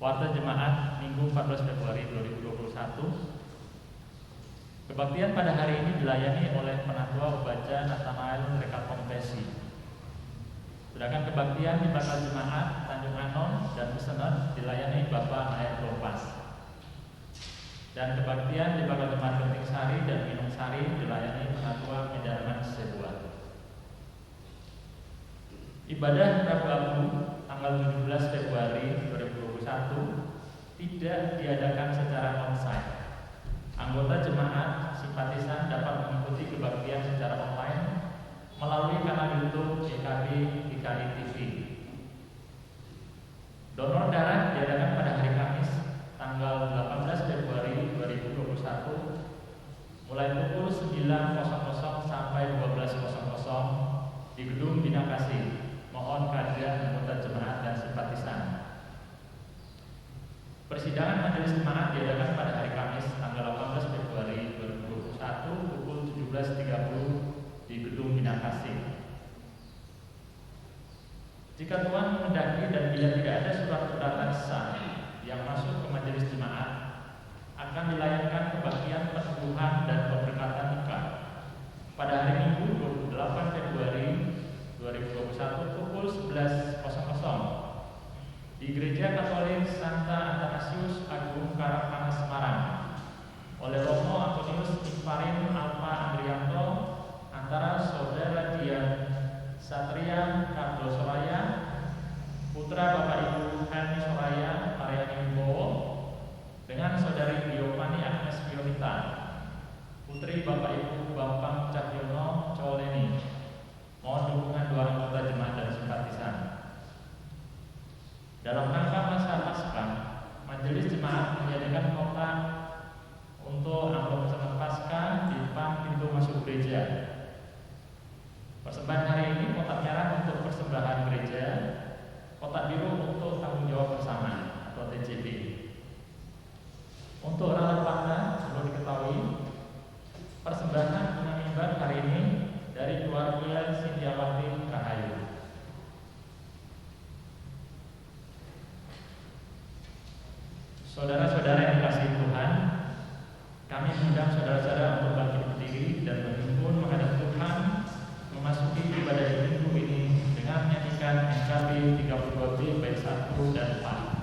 Warta Jemaat Minggu 14 Februari 2021. Kebaktian pada hari ini dilayani oleh Penatua Upacara Nathanael Rekat Kompesi. Sedangkan kebaktian di bakal jemaat Tanjung Anom dan Pesenot dilayani Bapak Nayak Lopas. Dan kebaktian di bakal jemaat Genting Sari dan Minung Sari dilayani Penatua Medangan Sebuah. Ibadah Rabu Agung tanggal 17 Februari 2021 tidak diadakan secara onsite. Anggota jemaat simpatisan dapat mengikuti kebaktian secara online melalui kanal YouTube GKB GKI TV. Donor darah diadakan pada hari Kamis tanggal 18 Februari 2021 mulai pukul 9.00 sampai 12.00 di Gedung Bina Kasih. Mohon kehadiran anggota jemaat dan simpatisan. Persidangan majelis jemaat diadakan pada hari Kamis tanggal 18 Februari 2021 pukul 17.30 di Gedung Bina Kasih. Jika Tuhan menghendaki dan bila tidak ada surat keberatan sah yang masuk ke majelis jemaat, akan dilayangkan kebaktian peneguhan dan pemberkatan nikah pada hari Minggu 28 Februari 2021 pukul 11.00 di Gereja Katolik Santa Athanasius Agung Karangpanas Semarang oleh Romo Antonius Imparin Alfa Andrianto antara Saudara Dian Satria Kardo Soraya, putra Bapak Ibu Hani Soraya Aryani Wibowo dengan Saudari Giovanni Agnes Pionita, putri Bapak Ibu Bambang Cahyono Coleni. Mohon dukungan doa anggota jemaat dan simpatisan. Dalam rangka masa Paskah, majelis jemaat menyediakan kotak untuk amplop pesanan Paskah di depan pintu masuk gereja. Persembahan hari ini kotak merah untuk persembahan gereja, kotak biru untuk tanggung jawab bersama atau TJB. Untuk ralat warna perlu diketahui, persembahan bunga mimbar hari ini dari keluarga Sintiawati Rahayu. Saudara-saudara yang dikasihi Tuhan, kami mengundang saudara-saudara untuk bangkit berdiri dan berhimpun menghadap Tuhan memasuki ibadah minggu ini dengan menyanyikan NKB 32B bait 1 dan 4.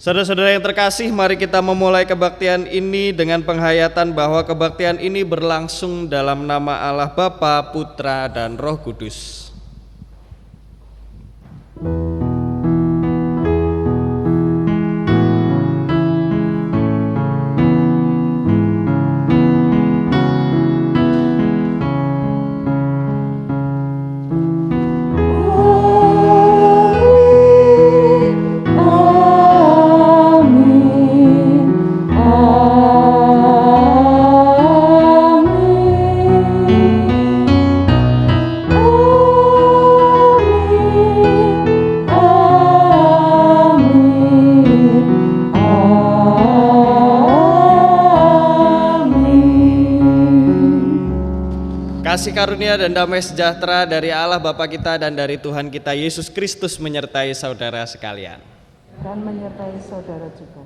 Saudara-saudara yang terkasih, mari kita memulai kebaktian ini dengan penghayatan bahwa kebaktian ini berlangsung dalam nama Allah Bapa, Putra, dan Roh Kudus. Kasih karunia dan damai sejahtera dari Allah Bapa kita dan dari Tuhan kita Yesus Kristus menyertai saudara sekalian. Dan menyertai saudara juga.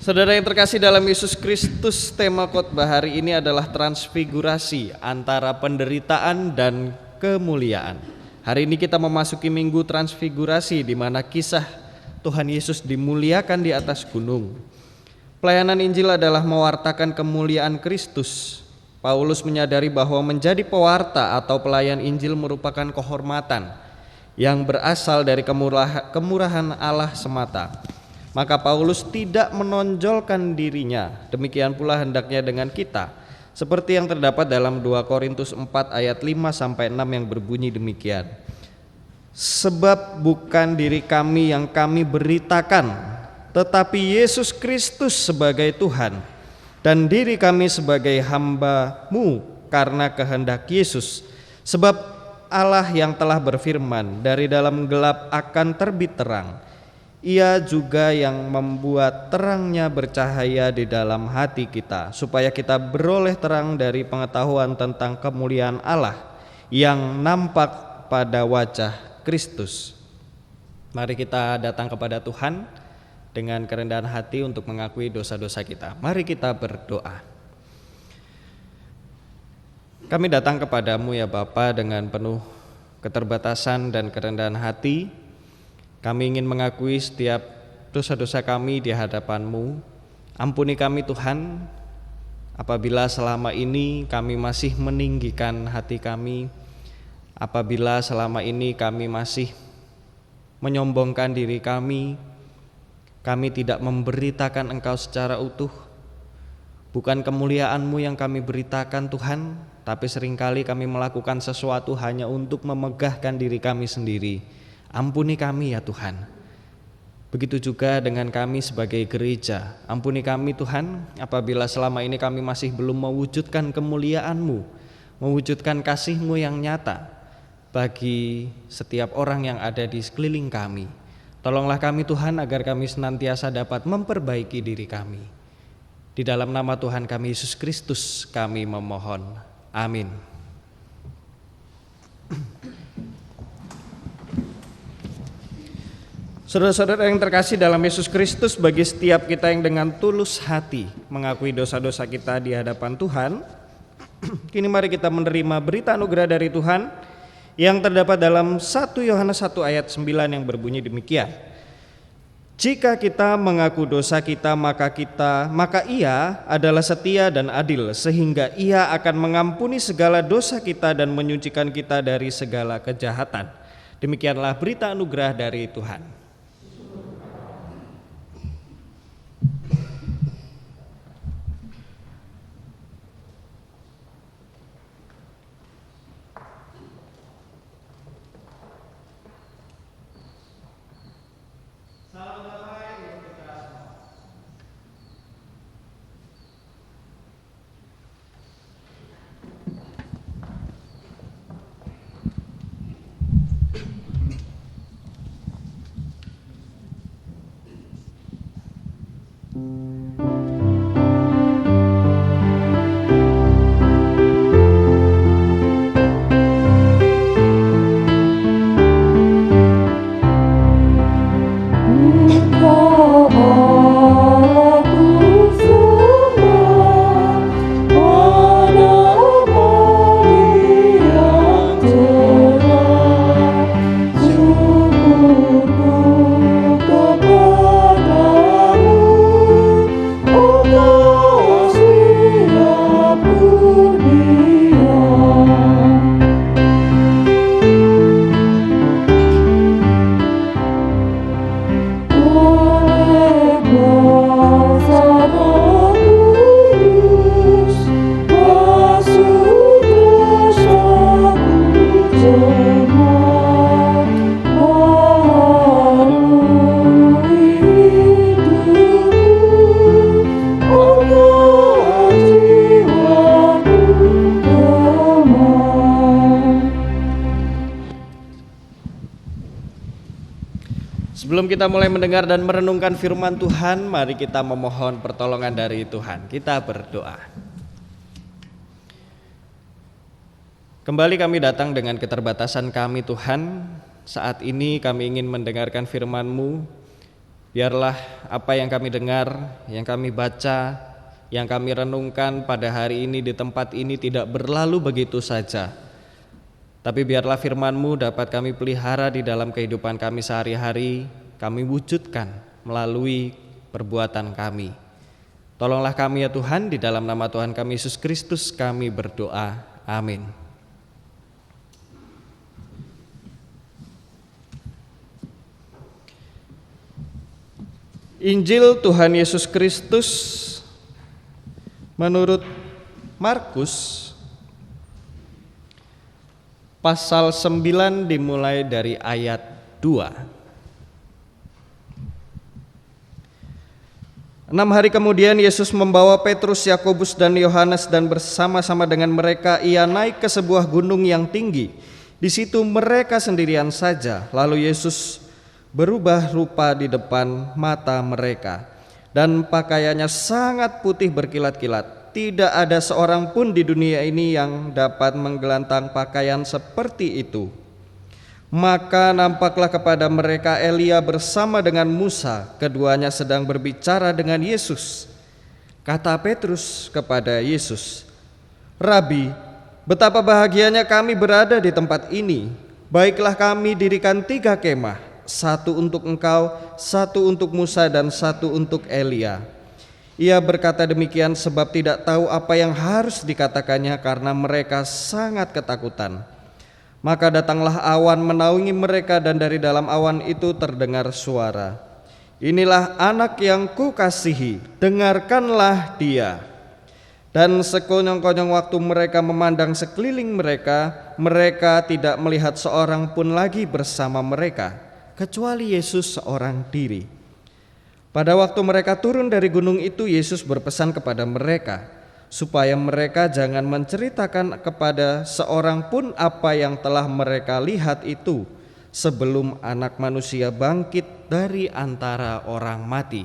Saudara yang terkasih dalam Yesus Kristus, tema khotbah hari ini adalah transfigurasi antara penderitaan dan kemuliaan. Hari ini kita memasuki minggu transfigurasi di mana kisah Tuhan Yesus dimuliakan di atas gunung. Pelayanan Injil adalah mewartakan kemuliaan Kristus. Paulus menyadari bahwa menjadi pewarta atau pelayan Injil merupakan kehormatan yang berasal dari kemurahan Allah semata. Maka Paulus tidak menonjolkan dirinya. Demikian pula hendaknya dengan kita. Seperti yang terdapat dalam 2 Korintus 4 ayat 5-6 yang berbunyi demikian. Sebab bukan diri kami yang kami beritakan, tetapi Yesus Kristus sebagai Tuhan, dan diri kami sebagai hamba-Mu karena kehendak Yesus. Sebab Allah yang telah berfirman, dari dalam gelap akan terbit terang. Ia juga yang membuat terangnya bercahaya di dalam hati kita, supaya kita beroleh terang dari pengetahuan tentang kemuliaan Allah yang nampak pada wajah Kristus. Mari kita datang kepada Tuhan dengan kerendahan hati untuk mengakui dosa-dosa kita. Mari kita berdoa. Kami datang kepadamu ya Bapa dengan penuh keterbatasan dan kerendahan hati. Kami ingin mengakui setiap dosa-dosa kami di hadapan-Mu. Ampuni kami Tuhan, apabila selama ini kami masih meninggikan hati kami, apabila selama ini kami masih menyombongkan diri kami tidak memberitakan Engkau secara utuh. Bukan kemuliaan-Mu yang kami beritakan Tuhan, tapi seringkali kami melakukan sesuatu hanya untuk memegahkan diri kami sendiri. Ampuni kami ya Tuhan. Begitu juga dengan kami sebagai gereja. Ampuni kami Tuhan, apabila selama ini kami masih belum mewujudkan kemuliaan-Mu, mewujudkan kasih-Mu yang nyata bagi setiap orang yang ada di sekeliling kami. Tolonglah kami Tuhan agar kami senantiasa dapat memperbaiki diri kami. Di dalam nama Tuhan kami Yesus Kristus kami memohon. Amin. Saudara-saudara yang terkasih dalam Yesus Kristus, bagi setiap kita yang dengan tulus hati mengakui dosa-dosa kita di hadapan Tuhan, kini mari kita menerima berita anugerah dari Tuhan yang terdapat dalam 1 Yohanes 1 ayat 9 yang berbunyi demikian. Jika kita mengaku dosa kita, maka Ia adalah setia dan adil, sehingga Ia akan mengampuni segala dosa kita dan menyucikan kita dari segala kejahatan. Demikianlah berita anugerah dari Tuhan. Sebelum kita mulai mendengar dan merenungkan firman Tuhan, mari kita memohon pertolongan dari Tuhan. Kita berdoa. Kembali kami datang dengan keterbatasan kami Tuhan. Saat ini kami ingin mendengarkan firman-Mu. Biarlah apa yang kami dengar, yang kami baca, yang kami renungkan pada hari ini di tempat ini tidak berlalu begitu saja. Tapi biarlah firman-Mu dapat kami pelihara di dalam kehidupan kami sehari-hari, kami wujudkan melalui perbuatan kami. Tolonglah kami ya Tuhan, di dalam nama Tuhan kami Yesus Kristus kami berdoa. Amin. Injil Tuhan Yesus Kristus menurut Markus pasal 9 dimulai dari ayat 2. 6 hari kemudian Yesus membawa Petrus, Yakobus dan Yohanes dan bersama-sama dengan mereka ia naik ke sebuah gunung yang tinggi. Di situ mereka sendirian saja. Lalu Yesus berubah rupa di depan mata mereka dan pakaiannya sangat putih berkilat-kilat. Tidak ada seorang pun di dunia ini yang dapat menggelantang pakaian seperti itu. Maka nampaklah kepada mereka Elia bersama dengan Musa, keduanya sedang berbicara dengan Yesus. Kata Petrus kepada Yesus, "Rabi, betapa bahagianya kami berada di tempat ini. Baiklah kami dirikan 3 kemah, satu untuk engkau, satu untuk Musa dan satu untuk Elia." Ia berkata demikian sebab tidak tahu apa yang harus dikatakannya karena mereka sangat ketakutan. Maka datanglah awan menaungi mereka dan dari dalam awan itu terdengar suara, "Inilah anak yang kukasihi, dengarkanlah dia." Dan sekonyong-konyong waktu mereka memandang sekeliling mereka, mereka tidak melihat seorang pun lagi bersama mereka, kecuali Yesus seorang diri. Pada waktu mereka turun dari gunung itu, Yesus berpesan kepada mereka supaya mereka jangan menceritakan kepada seorang pun apa yang telah mereka lihat itu sebelum Anak Manusia bangkit dari antara orang mati.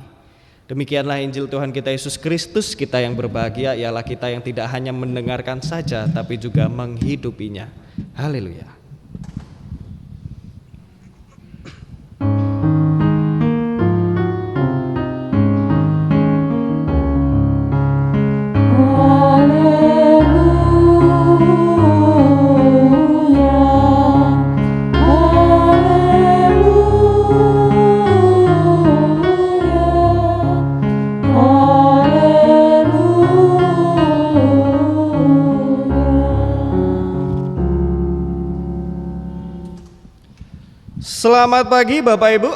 Demikianlah Injil Tuhan kita Yesus Kristus. Kita yang berbahagia ialah kita yang tidak hanya mendengarkan saja tapi juga menghidupinya. Haleluya. Selamat pagi Bapak Ibu.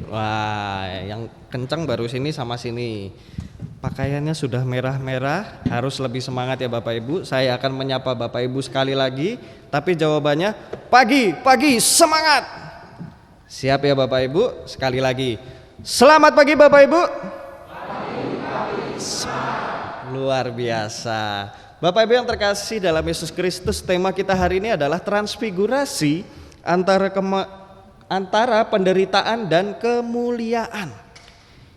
Wah, yang kencang baru sini sama sini. Pakaiannya sudah merah-merah, harus lebih semangat ya Bapak Ibu. Saya akan menyapa Bapak Ibu sekali lagi, tapi jawabannya pagi, semangat. Siap ya Bapak Ibu? Sekali lagi. Selamat pagi Bapak Ibu. Luar biasa. Bapak Ibu yang terkasih dalam Yesus Kristus, tema kita hari ini adalah transfigurasi antara penderitaan dan kemuliaan.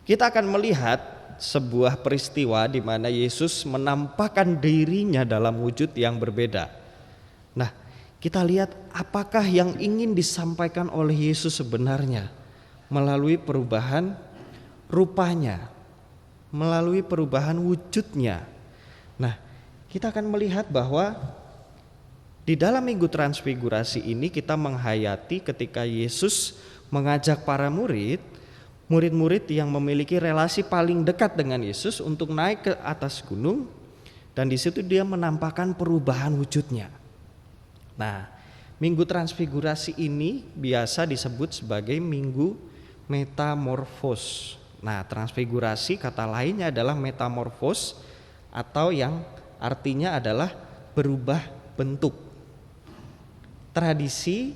Kita akan melihat sebuah peristiwa di mana Yesus menampakkan dirinya dalam wujud yang berbeda. Nah, kita lihat apakah yang ingin disampaikan oleh Yesus sebenarnya melalui perubahan rupanya, melalui perubahan wujudnya. Nah, kita akan melihat bahwa di dalam Minggu Transfigurasi ini kita menghayati ketika Yesus mengajak para murid-murid yang memiliki relasi paling dekat dengan Yesus untuk naik ke atas gunung, dan di situ dia menampakkan perubahan wujudnya. Nah, Minggu Transfigurasi ini biasa disebut sebagai Minggu Metamorfos. Nah, transfigurasi kata lainnya adalah metamorfos atau yang artinya adalah berubah bentuk. Tradisi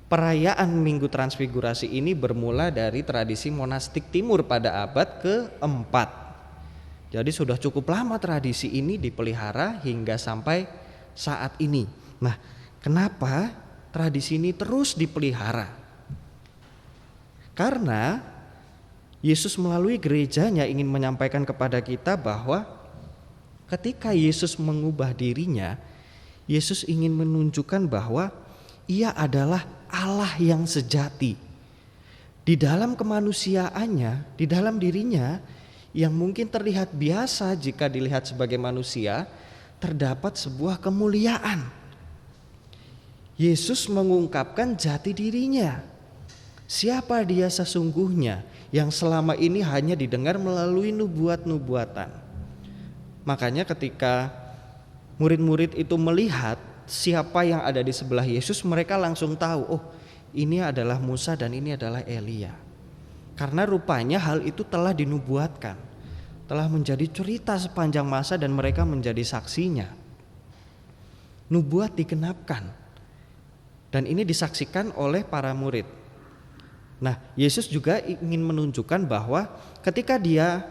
perayaan Minggu Transfigurasi ini bermula dari tradisi monastik timur pada abad ke-4. Jadi sudah cukup lama tradisi ini dipelihara hingga sampai saat ini. Nah, kenapa tradisi ini terus dipelihara? Karena Yesus melalui gerejanya ingin menyampaikan kepada kita bahwa Ketika Yesus mengubah dirinya, Yesus ingin menunjukkan bahwa Ia adalah Allah yang sejati. Di dalam kemanusiaannya, di dalam dirinya yang mungkin terlihat biasa jika dilihat sebagai manusia, terdapat sebuah kemuliaan. Yesus mengungkapkan jati dirinya. Siapa Dia sesungguhnya yang selama ini hanya didengar melalui nubuat-nubuatan. Makanya ketika murid-murid itu melihat siapa yang ada di sebelah Yesus, mereka langsung tahu, oh ini adalah Musa dan ini adalah Elia. Karena rupanya hal itu telah dinubuatkan, telah menjadi cerita sepanjang masa dan mereka menjadi saksinya. Nubuat digenapkan dan ini disaksikan oleh para murid. Nah, Yesus juga ingin menunjukkan bahwa ketika Dia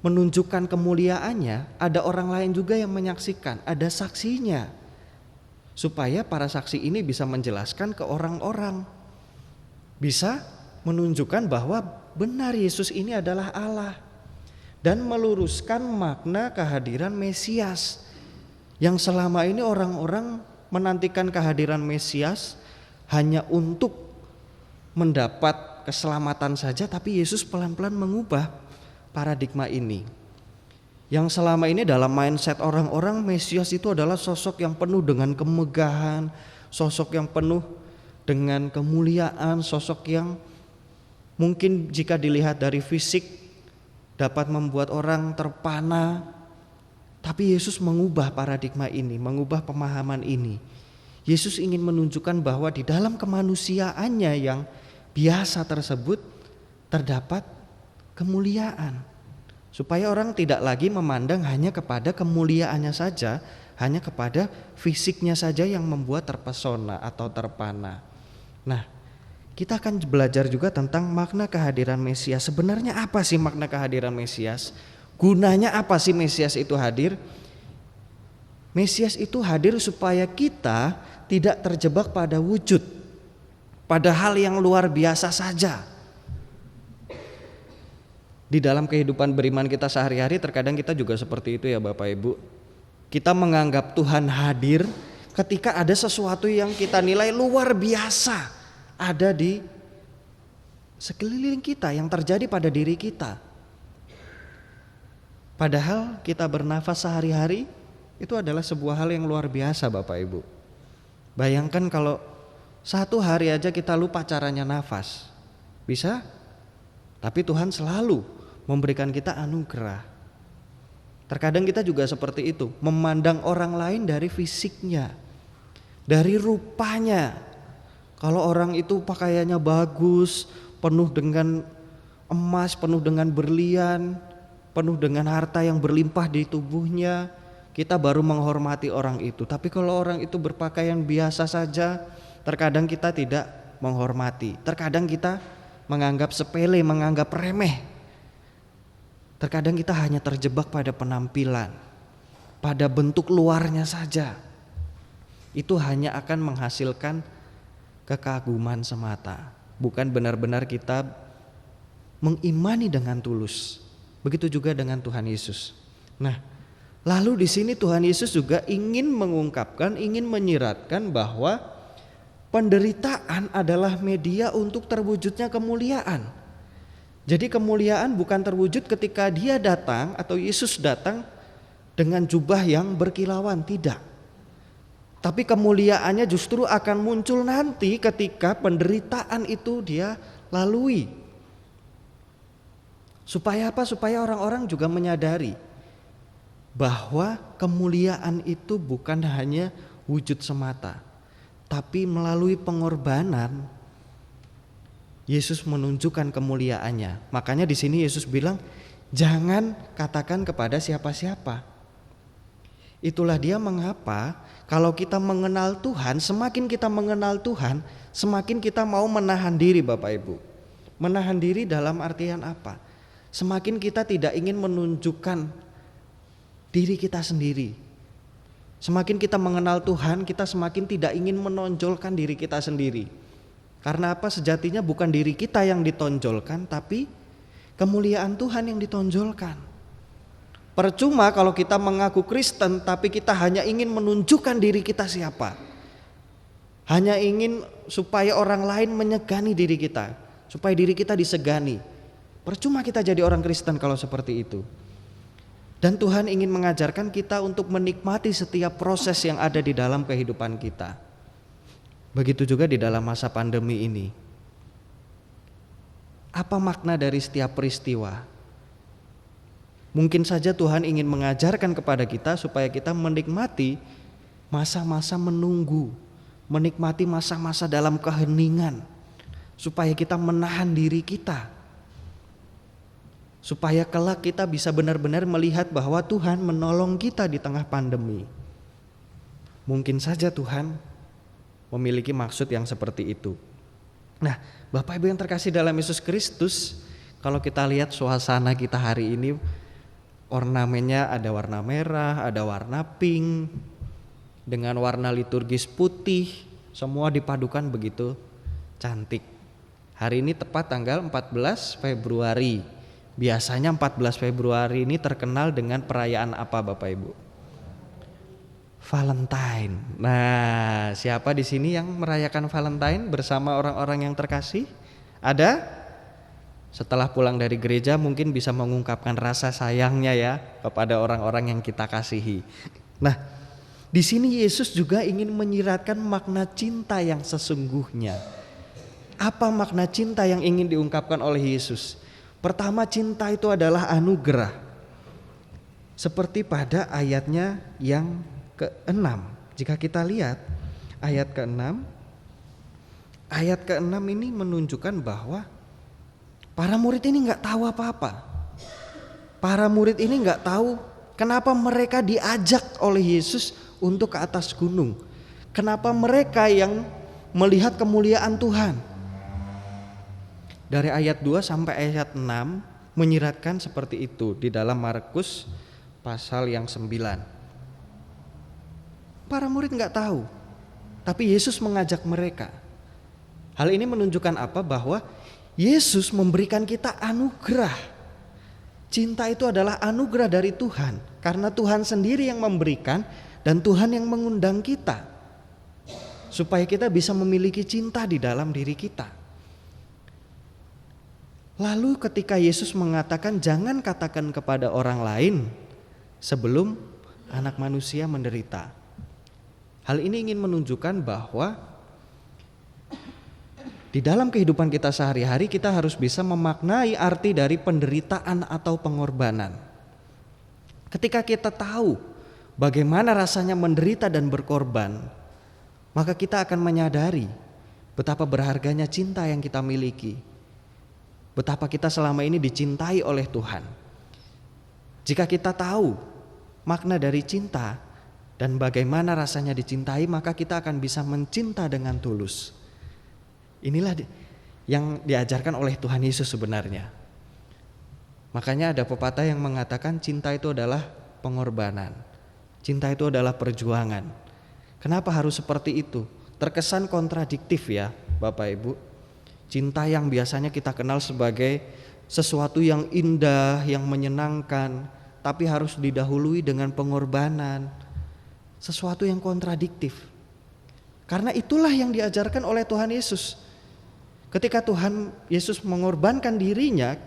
menunjukkan kemuliaannya, ada orang lain juga yang menyaksikan, ada saksinya. Supaya para saksi ini bisa menjelaskan ke orang-orang, bisa menunjukkan bahwa benar Yesus ini adalah Allah, dan meluruskan makna kehadiran Mesias. Yang selama ini orang-orang menantikan kehadiran Mesias hanya untuk mendapat keselamatan saja, tapi Yesus pelan-pelan mengubah paradigma ini. Yang selama ini dalam mindset orang-orang, Mesias itu adalah sosok yang penuh dengan kemegahan, sosok yang penuh dengan kemuliaan, sosok yang mungkin jika dilihat dari fisik dapat membuat orang terpana. Tapi Yesus mengubah paradigma ini, mengubah pemahaman ini. Yesus ingin menunjukkan bahwa di dalam kemanusiaannya yang biasa tersebut terdapat kemuliaan, supaya orang tidak lagi memandang hanya kepada kemuliaannya saja, hanya kepada fisiknya saja yang membuat terpesona atau terpana. Nah, kita akan belajar juga tentang makna kehadiran Mesias. Sebenarnya apa sih makna kehadiran Mesias? Gunanya apa sih Mesias itu hadir? Mesias itu hadir supaya kita tidak terjebak pada wujud, pada hal yang luar biasa saja. Di dalam kehidupan beriman kita sehari-hari terkadang kita juga seperti itu ya Bapak Ibu. Kita menganggap Tuhan hadir ketika ada sesuatu yang kita nilai luar biasa ada di sekeliling kita, yang terjadi pada diri kita. Padahal kita bernafas sehari-hari itu adalah sebuah hal yang luar biasa Bapak Ibu. Bayangkan kalau satu hari aja kita lupa caranya nafas. Bisa? Tapi Tuhan selalu memberikan kita anugerah. Terkadang kita juga seperti itu, memandang orang lain dari fisiknya, dari rupanya. Kalau orang itu pakaiannya bagus, penuh dengan emas, penuh dengan berlian, penuh dengan harta yang berlimpah di tubuhnya, kita baru menghormati orang itu. Tapi kalau orang itu berpakaian biasa saja, terkadang kita tidak menghormati. Terkadang kita menganggap sepele, menganggap remeh. Terkadang kita hanya terjebak pada penampilan, pada bentuk luarnya saja. Itu hanya akan menghasilkan kekaguman semata, bukan benar-benar kita mengimani dengan tulus. Begitu juga dengan Tuhan Yesus. Nah, lalu di sini Tuhan Yesus juga ingin mengungkapkan, ingin menyiratkan bahwa penderitaan adalah media untuk terwujudnya kemuliaan. Jadi kemuliaan bukan terwujud ketika Dia datang atau Yesus datang dengan jubah yang berkilauan, tidak. Tapi kemuliaannya justru akan muncul nanti ketika penderitaan itu Dia lalui. Supaya apa? Supaya orang-orang juga menyadari bahwa kemuliaan itu bukan hanya wujud semata, tapi melalui pengorbanan Yesus menunjukkan kemuliaannya. Makanya di sini Yesus bilang, jangan katakan kepada siapa-siapa. Itulah dia mengapa kalau kita mengenal Tuhan, semakin kita mengenal Tuhan, semakin kita mau menahan diri Bapak Ibu. Menahan diri dalam artian apa? Semakin kita tidak ingin menunjukkan diri kita sendiri. Semakin kita mengenal Tuhan, kita semakin tidak ingin menonjolkan diri kita sendiri. Karena apa? Sejatinya bukan diri kita yang ditonjolkan, tapi kemuliaan Tuhan yang ditonjolkan. Percuma kalau kita mengaku Kristen tapi kita hanya ingin menunjukkan diri kita siapa. Hanya ingin supaya orang lain menyegani diri kita, supaya diri kita disegani. Percuma kita jadi orang Kristen kalau seperti itu. Dan Tuhan ingin mengajarkan kita untuk menikmati setiap proses yang ada di dalam kehidupan kita. Begitu juga di dalam masa pandemi ini. Apa makna dari setiap peristiwa? Mungkin saja Tuhan ingin mengajarkan kepada kita supaya kita menikmati masa-masa menunggu, menikmati masa-masa dalam keheningan, supaya kita menahan diri kita, supaya kelak kita bisa benar-benar melihat bahwa Tuhan menolong kita di tengah pandemi. Mungkin saja Tuhan memiliki maksud yang seperti itu. Nah, Bapak Ibu yang terkasih dalam Yesus Kristus, kalau kita lihat suasana kita hari ini, ornamennya ada warna merah, ada warna pink, dengan warna liturgis putih, semua dipadukan begitu cantik. Hari ini tepat tanggal 14 Februari. Biasanya 14 Februari ini terkenal dengan perayaan apa Bapak Ibu? Valentine. Nah, siapa di sini yang merayakan Valentine bersama orang-orang yang terkasih? Ada? Setelah pulang dari gereja mungkin bisa mengungkapkan rasa sayangnya ya kepada orang-orang yang kita kasihi. Nah, di sini Yesus juga ingin menyiratkan makna cinta yang sesungguhnya. Apa makna cinta yang ingin diungkapkan oleh Yesus? Pertama, cinta itu adalah anugerah. Seperti pada ayatnya yang ke-6. Jika kita lihat ayat ke-6. Ayat ke-6 ini menunjukkan bahwa para murid ini gak tahu apa-apa. Para murid ini gak tahu kenapa mereka diajak oleh Yesus untuk ke atas gunung. Kenapa mereka yang melihat kemuliaan Tuhan. Dari ayat 2 sampai ayat 6 menyiratkan seperti itu di dalam Markus pasal yang 9. Para murid gak tahu, tapi Yesus mengajak mereka. Hal ini menunjukkan apa? Bahwa Yesus memberikan kita anugerah. Cinta itu adalah anugerah dari Tuhan, karena Tuhan sendiri yang memberikan dan Tuhan yang mengundang kita supaya kita bisa memiliki cinta di dalam diri kita. Lalu ketika Yesus mengatakan jangan katakan kepada orang lain sebelum anak manusia menderita. Hal ini ingin menunjukkan bahwa di dalam kehidupan kita sehari-hari kita harus bisa memaknai arti dari penderitaan atau pengorbanan. Ketika kita tahu bagaimana rasanya menderita dan berkorban, maka kita akan menyadari betapa berharganya cinta yang kita miliki. Betapa kita selama ini dicintai oleh Tuhan. Jika kita tahu makna dari cinta dan bagaimana rasanya dicintai, maka kita akan bisa mencinta dengan tulus. Inilah yang diajarkan oleh Tuhan Yesus sebenarnya. Makanya ada pepatah yang mengatakan cinta itu adalah pengorbanan. Cinta itu adalah perjuangan. Kenapa harus seperti itu? Terkesan kontradiktif ya Bapak Ibu. Cinta yang biasanya kita kenal sebagai sesuatu yang indah, yang menyenangkan, tapi harus didahului dengan pengorbanan. Sesuatu yang kontradiktif. Karena itulah yang diajarkan oleh Tuhan Yesus. Ketika Tuhan Yesus mengorbankan dirinya,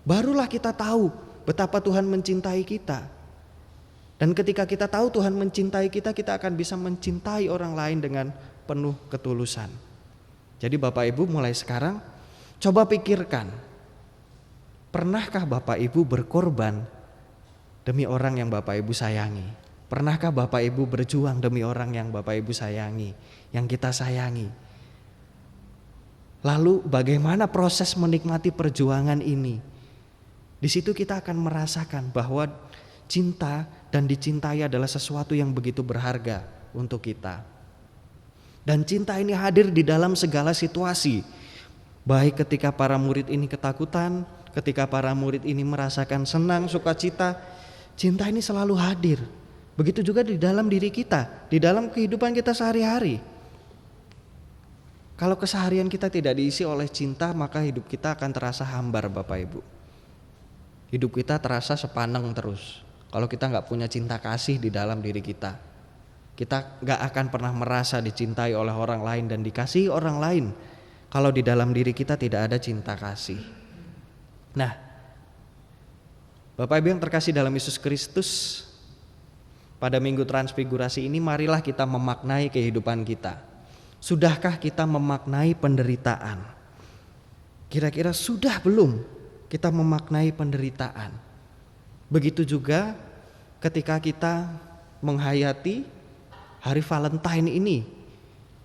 barulah kita tahu betapa Tuhan mencintai kita. Dan ketika kita tahu Tuhan mencintai kita, kita akan bisa mencintai orang lain dengan penuh ketulusan. Jadi Bapak Ibu mulai sekarang coba pikirkan, pernahkah Bapak Ibu berkorban demi orang yang Bapak Ibu sayangi? Pernahkah Bapak Ibu berjuang demi orang yang Bapak Ibu sayangi, yang kita sayangi? Lalu bagaimana proses menikmati perjuangan ini? Di situ kita akan merasakan bahwa cinta dan dicintai adalah sesuatu yang begitu berharga untuk kita. Dan cinta ini hadir di dalam segala situasi. Baik ketika para murid ini ketakutan, ketika para murid ini merasakan senang, sukacita, cinta ini selalu hadir. Begitu juga di dalam diri kita, di dalam kehidupan kita sehari-hari. Kalau keseharian kita tidak diisi oleh cinta, maka hidup kita akan terasa hambar Bapak Ibu. Hidup kita terasa sepaneng terus. Kalau kita nggak punya cinta kasih di dalam diri kita nggak akan pernah merasa dicintai oleh orang lain dan dikasihi orang lain kalau di dalam diri kita tidak ada cinta kasih. Nah, Bapak Ibu yang terkasih dalam Yesus Kristus, pada Minggu Transfigurasi ini marilah kita memaknai kehidupan kita. Sudahkah kita memaknai penderitaan? Kira-kira sudah belum kita memaknai penderitaan? Begitu juga ketika kita menghayati hari Valentine ini,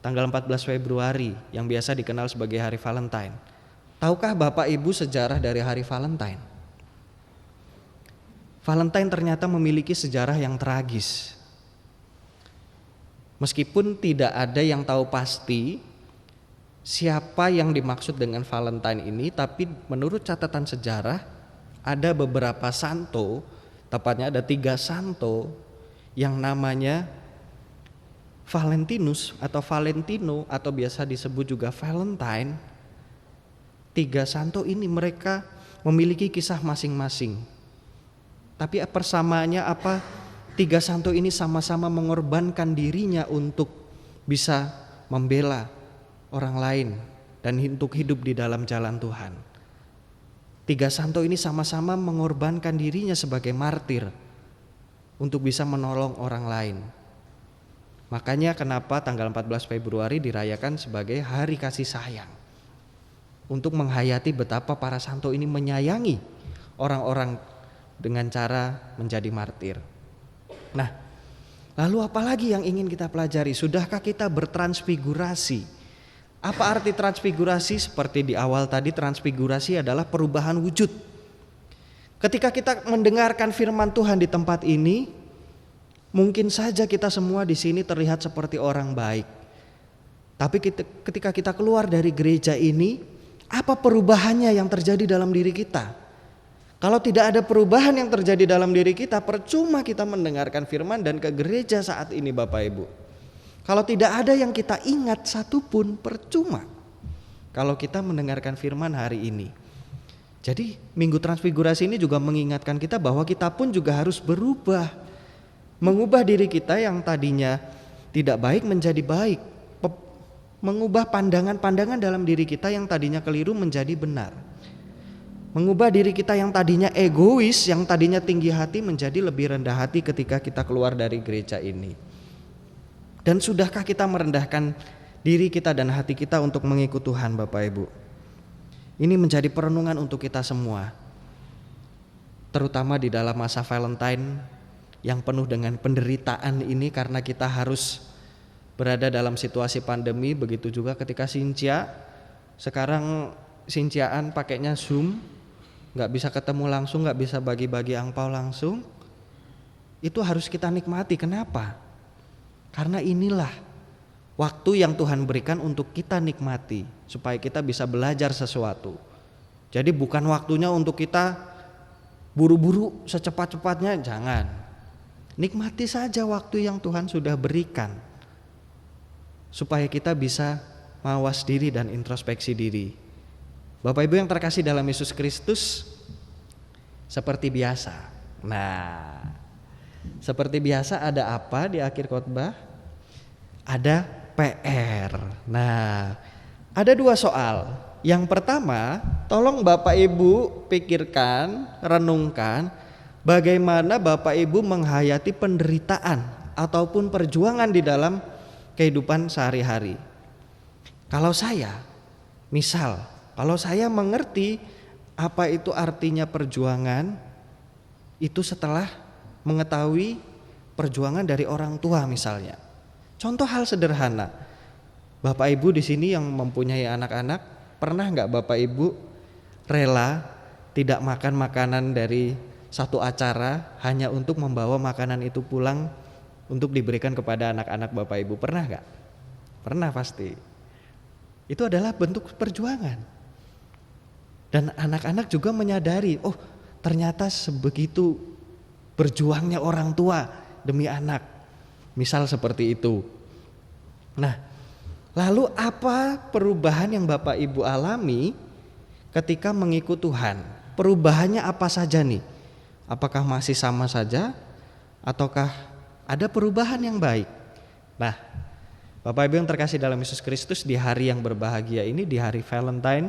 tanggal 14 Februari yang biasa dikenal sebagai hari Valentine. Tahukah Bapak Ibu sejarah dari hari Valentine? Valentine ternyata memiliki sejarah yang tragis. Meskipun tidak ada yang tahu pasti siapa yang dimaksud dengan Valentine ini, tapi menurut catatan sejarah ada beberapa santo, tepatnya ada 3 santo yang namanya Valentinus atau Valentino atau biasa disebut juga Valentine. 3 santo ini mereka memiliki kisah masing-masing. Tapi persamaannya apa? 3 santo ini sama-sama mengorbankan dirinya untuk bisa membela orang lain dan untuk hidup di dalam jalan Tuhan. 3 santo ini sama-sama mengorbankan dirinya sebagai martir untuk bisa menolong orang lain. Makanya kenapa tanggal 14 Februari dirayakan sebagai hari kasih sayang. Untuk menghayati betapa para santo ini menyayangi orang-orang dengan cara menjadi martir. Nah, lalu apa lagi yang ingin kita pelajari? Sudahkah kita bertransfigurasi? Apa arti transfigurasi? Seperti di awal tadi, transfigurasi adalah perubahan wujud. Ketika kita mendengarkan firman Tuhan di tempat ini, mungkin saja kita semua di sini terlihat seperti orang baik. Tapi ketika kita keluar dari gereja ini, apa perubahannya yang terjadi dalam diri kita? Kalau tidak ada perubahan yang terjadi dalam diri kita, percuma kita mendengarkan firman dan ke gereja saat ini Bapak Ibu. Kalau tidak ada yang kita ingat satupun, percuma kalau kita mendengarkan firman hari ini. Jadi Minggu Transfigurasi ini juga mengingatkan kita bahwa kita pun juga harus berubah. Mengubah diri kita yang tadinya tidak baik menjadi baik. Mengubah pandangan-pandangan dalam diri kita yang tadinya keliru menjadi benar. Mengubah diri kita yang tadinya egois, yang tadinya tinggi hati menjadi lebih rendah hati ketika kita keluar dari gereja ini. Dan sudahkah kita merendahkan diri kita dan hati kita untuk mengikut Tuhan Bapak Ibu? Ini menjadi perenungan untuk kita semua. Terutama di dalam masa Valentine yang penuh dengan penderitaan ini, karena kita harus berada dalam situasi pandemi. Begitu juga ketika Sincia, sekarang Sinciaan pakainya Zoom, gak bisa ketemu langsung, gak bisa bagi-bagi angpau langsung. Itu harus kita nikmati. Kenapa? Karena inilah waktu yang Tuhan berikan untuk kita nikmati, supaya kita bisa belajar sesuatu. Jadi bukan waktunya untuk kita buru-buru secepat-cepatnya, jangan. Nikmati saja waktu yang Tuhan sudah berikan, supaya kita bisa mawas diri dan introspeksi diri. Bapak Ibu yang terkasih dalam Yesus Kristus, seperti biasa. Nah, seperti biasa ada apa di akhir khotbah? Ada PR. Nah, ada 2 soal. Yang pertama, tolong Bapak Ibu pikirkan, renungkan bagaimana Bapak Ibu menghayati penderitaan ataupun perjuangan di dalam kehidupan sehari-hari. Kalau saya mengerti apa itu artinya perjuangan, itu setelah mengetahui perjuangan dari orang tua misalnya. Contoh hal sederhana, Bapak Ibu di sini yang mempunyai anak-anak, pernah nggak Bapak Ibu rela tidak makan makanan dari satu acara hanya untuk membawa makanan itu pulang untuk diberikan kepada anak-anak Bapak Ibu? Pernah gak? Pernah pasti. Itu adalah bentuk perjuangan. Dan anak-anak juga menyadari, oh ternyata sebegitu berjuangnya orang tua demi anak. Misal seperti itu. Nah, lalu apa perubahan yang Bapak Ibu alami ketika mengikut Tuhan? Perubahannya apa saja nih? Apakah masih sama saja ataukah ada perubahan yang baik? Nah, Bapak Ibu yang terkasih dalam Yesus Kristus, di hari yang berbahagia ini, di hari Valentine,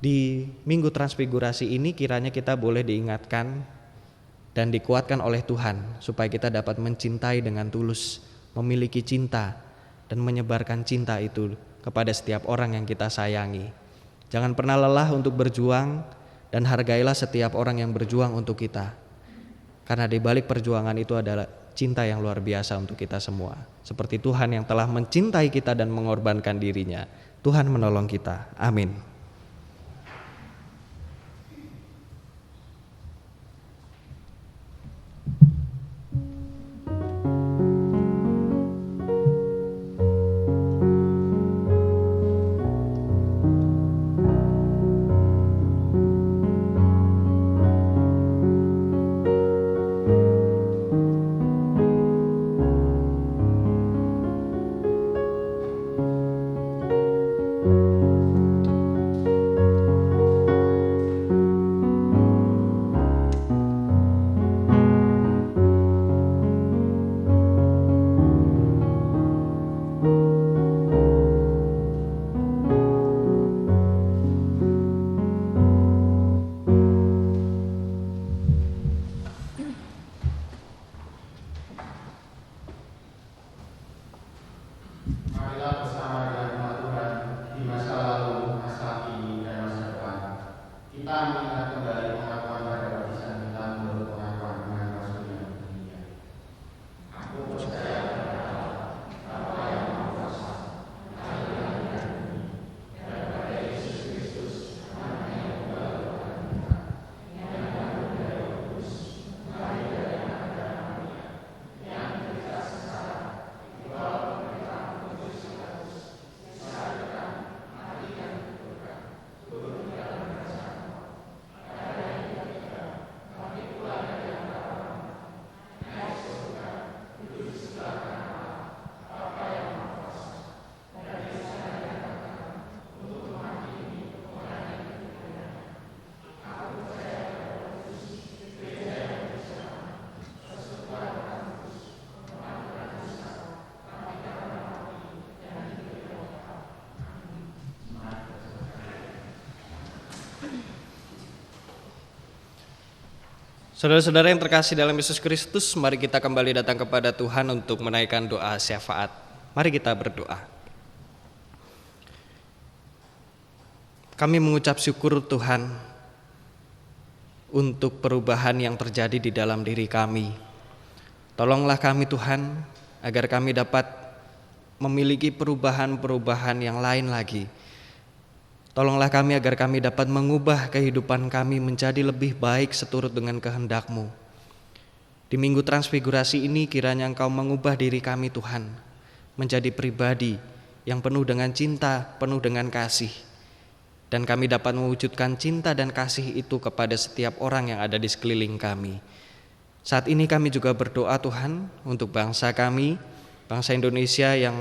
di Minggu Transfigurasi ini, kiranya kita boleh diingatkan dan dikuatkan oleh Tuhan supaya kita dapat mencintai dengan tulus, memiliki cinta dan menyebarkan cinta itu kepada setiap orang yang kita sayangi. Jangan pernah lelah untuk berjuang dan hargailah setiap orang yang berjuang untuk kita. Karena di balik perjuangan itu adalah cinta yang luar biasa untuk kita semua. Seperti Tuhan yang telah mencintai kita dan mengorbankan dirinya. Tuhan menolong kita. Amin. Saudara-saudara yang terkasih dalam Yesus Kristus, mari kita kembali datang kepada Tuhan untuk menaikkan doa syafaat. Mari kita berdoa. Kami mengucap syukur Tuhan untuk perubahan yang terjadi di dalam diri kami. Tolonglah kami Tuhan agar kami dapat memiliki perubahan-perubahan yang lain lagi. Tolonglah kami agar kami dapat mengubah kehidupan kami menjadi lebih baik seturut dengan kehendak-Mu. Di Minggu Transfigurasi ini kiranya Engkau mengubah diri kami Tuhan menjadi pribadi yang penuh dengan cinta, penuh dengan kasih. Dan kami dapat mewujudkan cinta dan kasih itu kepada setiap orang yang ada di sekeliling kami. Saat ini kami juga berdoa Tuhan untuk bangsa kami, bangsa Indonesia yang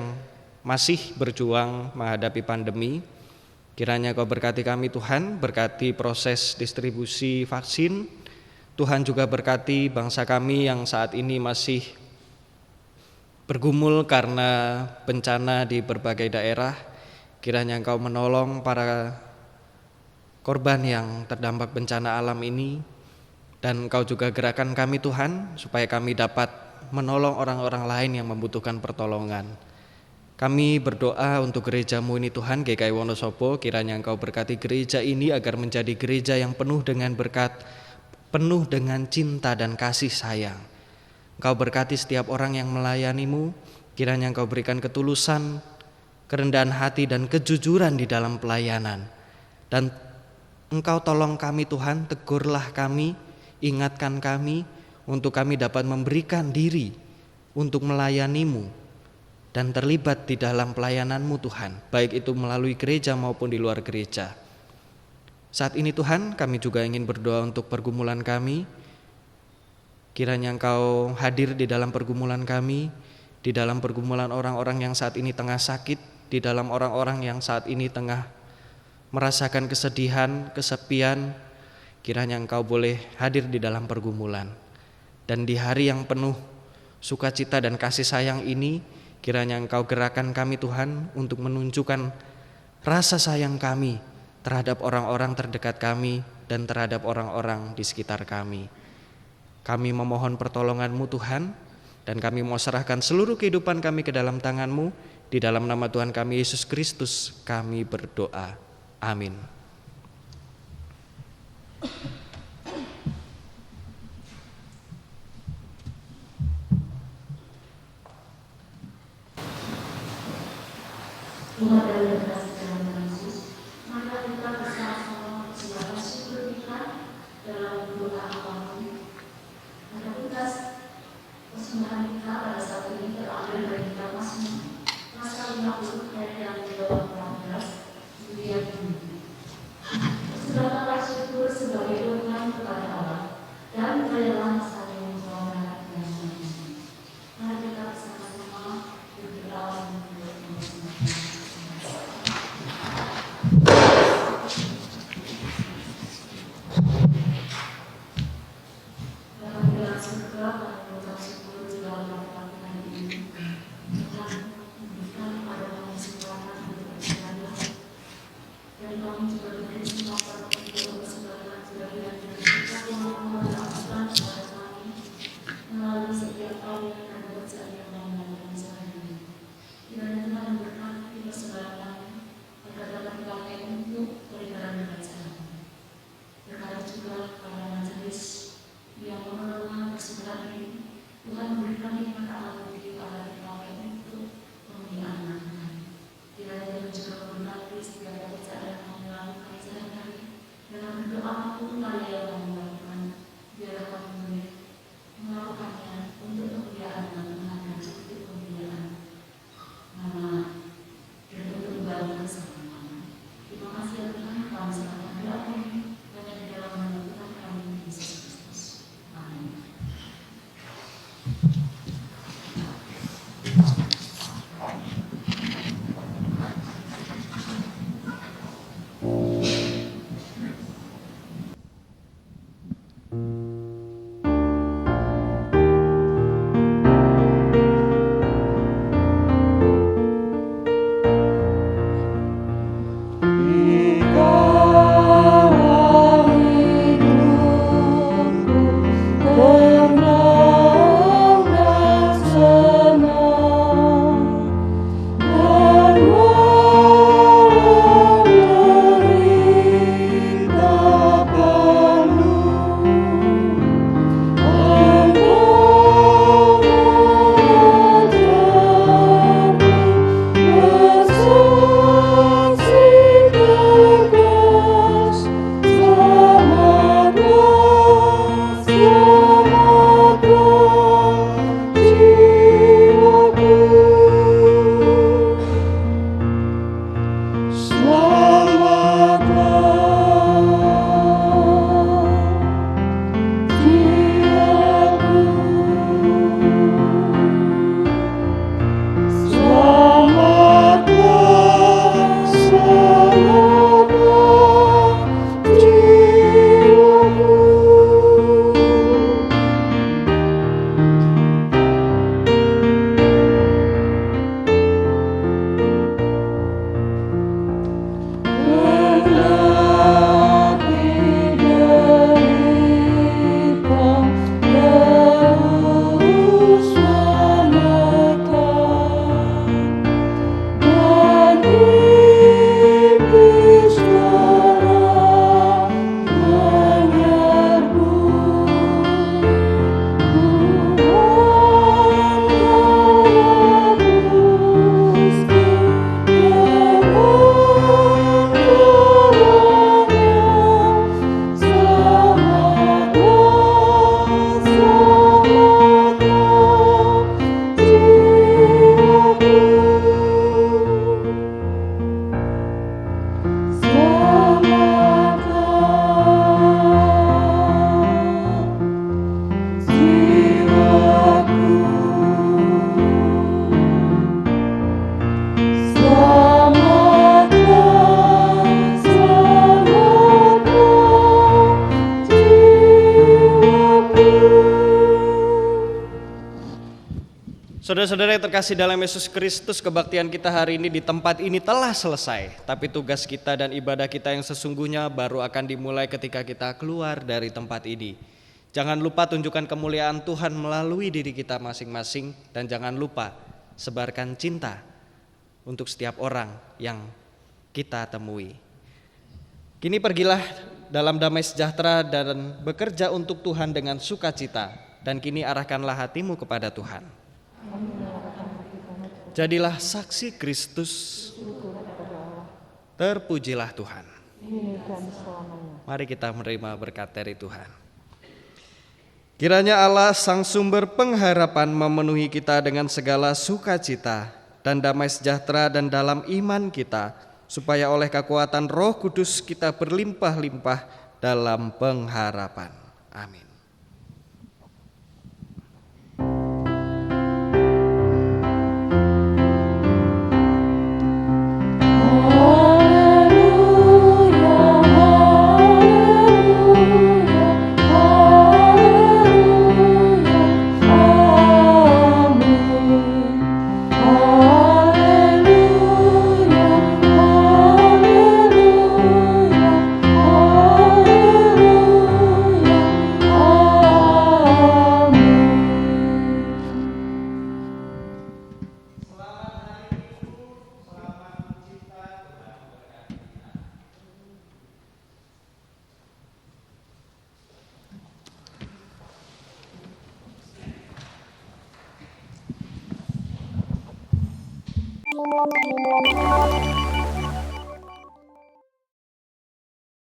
masih berjuang menghadapi pandemi. Kiranya Kau berkati kami Tuhan, berkati proses distribusi vaksin. Tuhan juga berkati bangsa kami yang saat ini masih bergumul karena bencana di berbagai daerah. Kiranya Engkau menolong para korban yang terdampak bencana alam ini. Dan Engkau juga gerakan kami Tuhan supaya kami dapat menolong orang-orang lain yang membutuhkan pertolongan. Kami berdoa untuk gereja-Mu ini Tuhan, GKI Wonosobo, kiranya Engkau berkati gereja ini agar menjadi gereja yang penuh dengan berkat, penuh dengan cinta dan kasih sayang. Engkau berkati setiap orang yang melayani-Mu, kiranya Engkau berikan ketulusan, kerendahan hati dan kejujuran di dalam pelayanan. Dan Engkau tolong kami Tuhan, tegurlah kami, ingatkan kami untuk kami dapat memberikan diri untuk melayani-Mu dan terlibat di dalam pelayanan-Mu Tuhan, baik itu melalui gereja maupun di luar gereja. Saat ini Tuhan, kami juga ingin berdoa untuk pergumulan kami. Kiranya Engkau hadir di dalam pergumulan kami, di dalam pergumulan orang-orang yang saat ini tengah sakit, di dalam orang-orang yang saat ini tengah merasakan kesedihan, kesepian. kiranya Engkau boleh hadir di dalam pergumulan. Dan di hari yang penuh sukacita dan kasih sayang ini, kiranya Engkau gerakan kami Tuhan untuk menunjukkan rasa sayang kami terhadap orang-orang terdekat kami dan terhadap orang-orang di sekitar kami. Kami memohon pertolongan-Mu Tuhan, dan kami mau serahkan seluruh kehidupan kami ke dalam tangan-Mu. Di dalam nama Tuhan kami Yesus Kristus kami berdoa. Amin. Tuhan dan yang kasih dalam Yesus, maka kita bersama-sama bersilakan syukur kita dalam doa apapun. Maka kita persembahan kita pada saat ini terambil dari kitab Mazmur pasal 50 ayat yang ke-14 kemudian bunyi. Bersembahkanlah syukur sebagai doa kepada Allah dan berilah saling menghormati yang manusia. Mari kita bersama-sama berdoa untuk bersama-sama. Saudara-saudara yang terkasih dalam Yesus Kristus, kebaktian kita hari ini di tempat ini telah selesai. Tapi tugas kita dan ibadah kita yang sesungguhnya baru akan dimulai ketika kita keluar dari tempat ini. Jangan lupa tunjukkan kemuliaan Tuhan melalui diri kita masing-masing. Dan jangan lupa sebarkan cinta untuk setiap orang yang kita temui. Kini pergilah dalam damai sejahtera dan bekerja untuk Tuhan dengan sukacita. Dan kini arahkanlah hatimu kepada Tuhan. Jadilah saksi Kristus. Terpujilah Tuhan. Mari kita menerima berkat dari Tuhan. Kiranya Allah Sang Sumber pengharapan memenuhi kita dengan segala sukacita dan damai sejahtera dan dalam iman kita, supaya oleh kekuatan Roh Kudus kita berlimpah-limpah dalam pengharapan. Amin. Thank you.